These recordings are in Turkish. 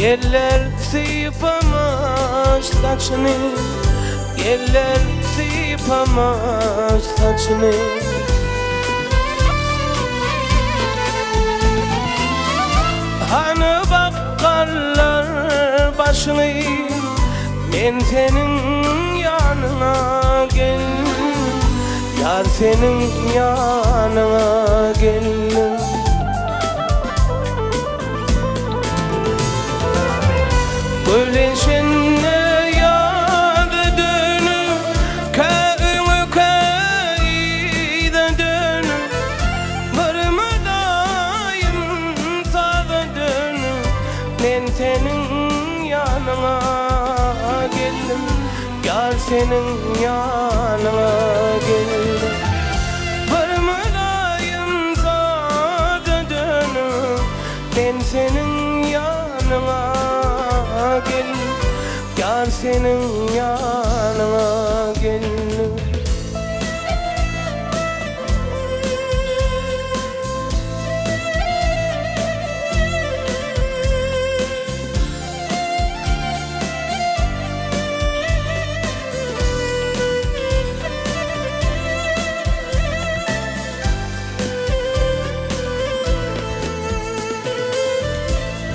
Yeller sıyıpamaz saçını, yeller sıyıpamaz saçını. Hani bakarlar başını, ben senin yanına geldim, yar senin yanına geldim. Gülüşünle yadı dönü, köyümü köyde dönü, vurmadayım tadı dönü. Ben senin yanına geldim, yar senin yanına geldim. Vurmadayım tadı dönü, ben senin yanına geldim, yar senin yanına geldim.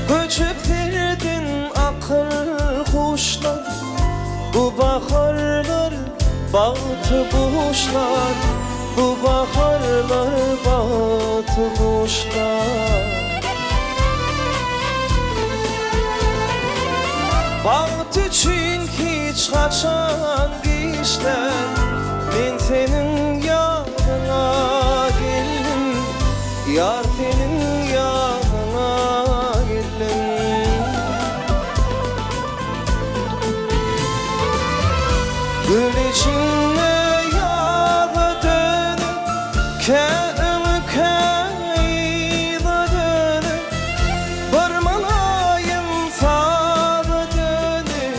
Göçüp verdin akıl kuşlar, bu baharlar bahtı kuşlar, bu baharlar bahtı kuşlar. Bahtı çünkü hiç kaçan işler, ben senin yanına geldim, yar senin yanına. Gül içinde yağı dönüp, köyümü köyde dönüp, vurmalayım sağı dönüp,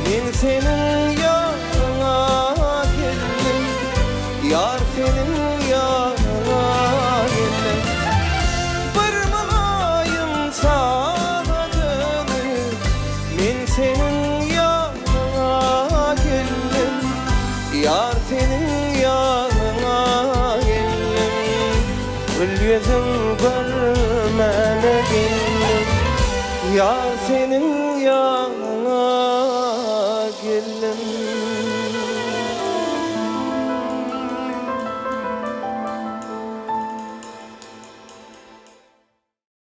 ben senin yanına geldim, yar senin yanına geldim. Vurmalayım sağı dönüp, ben senin yanına geldim, yar senin yanına geldim. Gül yüzüm görmene geldim, yar senin yanına.